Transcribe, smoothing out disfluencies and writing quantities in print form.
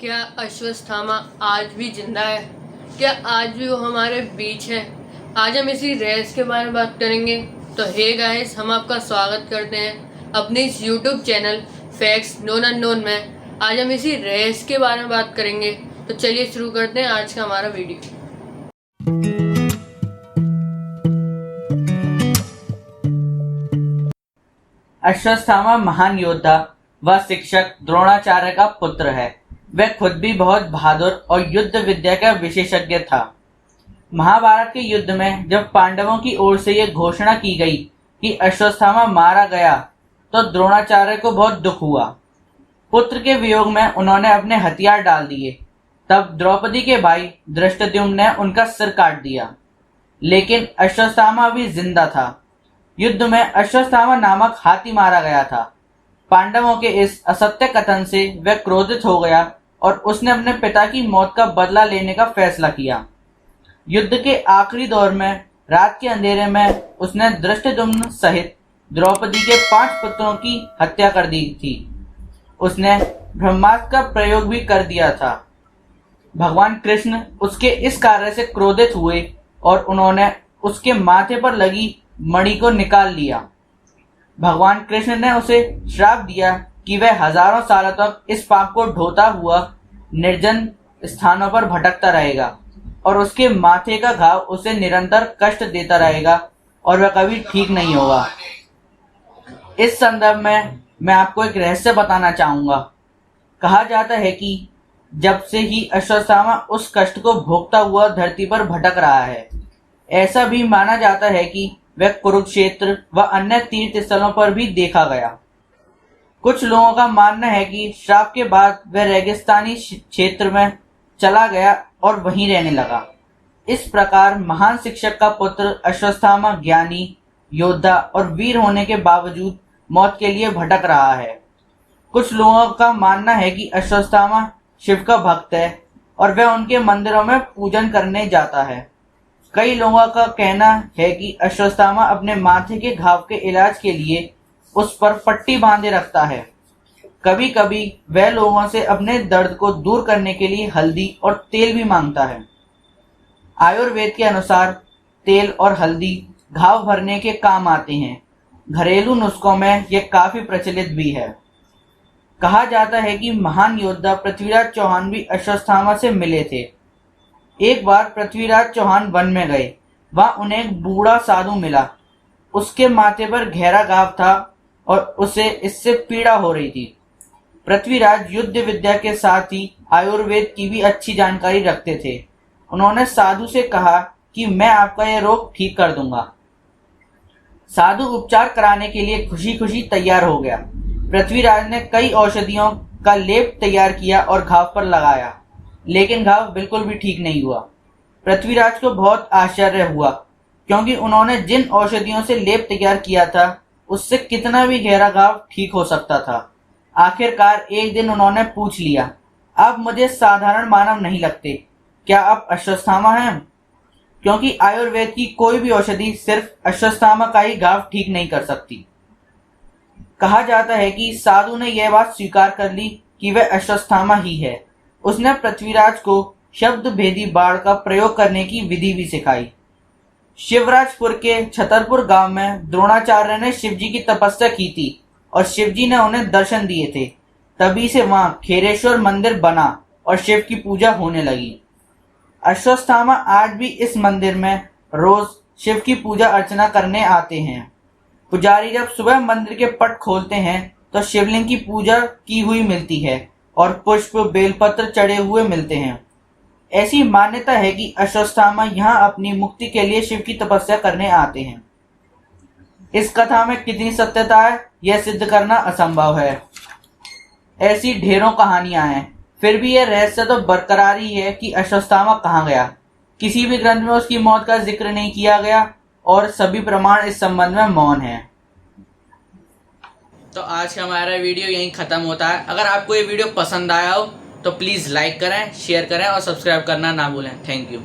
क्या अश्वत्थामा आज भी जिंदा है? क्या आज भी वो हमारे बीच है? आज हम इसी रेस के बारे में बात करेंगे। तो हे गाइस, हम आपका स्वागत करते हैं अपने इस YouTube channel facts known unknown में। आज हम इसी रेस के बारे में बात करेंगे। तो चलिए शुरू करते हैं आज का हमारा वीडियो। अश्वत्थामा महान योद्धा व शिक्षक द्रोणाचार्य का पुत्र है। वह खुद भी बहुत बहादुर और युद्ध विद्या का विशेषज्ञ था। महाभारत के युद्ध में जब पांडवों की ओर से यह घोषणा की गई कि अश्वत्थामा मारा गया, तो द्रोणाचार्य को बहुत दुख हुआ। पुत्र के वियोग में उन्होंने अपने हथियार डाल दिए। तब द्रौपदी के भाई धृष्टद्युम्न ने उनका सिर काट दिया, लेकिन अश्वत्थामा अभी जिंदा था। युद्ध में अश्वत्थामा नामक हाथी मारा गया था। पांडवों के इस असत्य कथन से वह क्रोधित हो गया और उसने अपने पिता की मौत का बदला लेने का फैसला किया। युद्ध के आखिरी दौर में रात के अंधेरे में उसने धृष्टद्युम्न सहित द्रौपदी के 5 पुत्रों की हत्या कर दी थी। उसने ब्रह्मास्त्र का प्रयोग भी कर दिया था। भगवान कृष्ण उसके इस कार्य से क्रोधित हुए और उन्होंने उसके माथे पर लगी मणि को निकाल लिया। भगवान कृष्ण ने उसे श्राप दिया कि वह हजारों सालों तक इस पाप को ढोता हुआ निर्जन स्थानों पर भटकता रहेगा और उसके माथे का घाव उसे निरंतर कष्ट देता रहेगा और वह कभी ठीक नहीं होगा। इस संदर्भ में मैं आपको एक रहस्य बताना चाहूंगा। कहा जाता है कि जब से ही अश्वत्थामा उस कष्ट को भोगता हुआ धरती पर भटक रहा है। ऐसा भी माना जाता है कि वह कुरुक्षेत्र व अन्य तीर्थ स्थलों पर भी देखा गया। कुछ लोगों का मानना है कि श्राप के बाद वह रेगिस्तानी क्षेत्र में चला गया और वहीं रहने लगा। इस प्रकार महान शिक्षक का पुत्र अश्वत्थामा ज्ञानी, योद्धा और वीर होने के बावजूद मौत के लिए भटक रहा है। कुछ लोगों का मानना है कि अश्वत्थामा शिव का भक्त है और वह उनके मंदिरों में पूजन करने जाता है। कई लोगों का कहना है कि अश्वत्थामा अपने माथे के घाव के इलाज के लिए उस पर पट्टी बांधे रखता है। कभी कभी वह लोगों से अपने दर्द को दूर करने के लिए हल्दी और तेल भी मांगता है। आयुर्वेद के अनुसार तेल और हल्दी घाव भरने के काम आते हैं। घरेलू नुस्खों में यह काफी प्रचलित भी है। कहा जाता है कि महान योद्धा पृथ्वीराज चौहान भी अश्वत्थामा से मिले थे। एक बार पृथ्वीराज चौहान वन में गए। वहां उन्हें एक बूढ़ा साधु मिला। उसके माथे पर गहरा घाव था और उसे इससे पीड़ा हो रही थी। पृथ्वीराज युद्ध विद्या के साथ ही आयुर्वेद की भी अच्छी जानकारी रखते थे। उन्होंने साधु से कहा कि मैं आपका यह रोग ठीक कर दूंगा। साधु उपचार कराने के लिए खुशी खुशी तैयार हो गया। पृथ्वीराज ने कई औषधियों का लेप तैयार किया और घाव पर लगाया, लेकिन घाव बिल्कुल भी ठीक नहीं हुआ। पृथ्वीराज को बहुत आश्चर्य हुआ, क्योंकि उन्होंने जिन औषधियों से लेप तैयार किया था उससे कितना भी गहरा घाव ठीक हो सकता था। आखिरकार एक दिन उन्होंने पूछ लिया, आप मुझे साधारण मानव नहीं लगते, क्या आप अश्वत्थामा हैं? क्योंकि आयुर्वेद की कोई भी औषधि सिर्फ अश्वत्थामा का ही घाव ठीक नहीं कर सकती। कहा जाता है कि साधु ने यह बात स्वीकार कर ली कि वह अश्वत्थामा ही है। उसने पृथ्वीराज को शब्द भेदी बाण का प्रयोग करने की विधि भी सिखाई। शिवराजपुर के छतरपुर गांव में द्रोणाचार्य ने शिवजी की तपस्या की थी और शिवजी ने उन्हें दर्शन दिए थे। तभी से वहां खेरेश्वर मंदिर बना और शिव की पूजा होने लगी। अश्वत्थामा आज भी इस मंदिर में रोज शिव की पूजा अर्चना करने आते हैं। पुजारी जब सुबह मंदिर के पट खोलते हैं तो शिवलिंग की पूजा की हुई मिलती है और पुष्प बेलपत्र चढ़े हुए मिलते हैं। ऐसी मान्यता है कि अश्वत्थामा यहाँ अपनी मुक्ति के लिए शिव की तपस्या करने आते हैं। इस कथा में कितनी सत्यता है यह सिद्ध करना असंभव है। ऐसी ढेरों कहानियां हैं, फिर भी यह रहस्य तो बरकरार ही है कि अश्वत्थामा कहाँ गया। किसी भी ग्रंथ में उसकी मौत का जिक्र नहीं किया गया और सभी प्रमाण इस संबंध में मौन हैं। तो आज का हमारा वीडियो यहीं ख़त्म होता है। अगर आपको ये वीडियो पसंद आया हो तो प्लीज़ लाइक करें, शेयर करें और सब्सक्राइब करना ना भूलें। Thank you.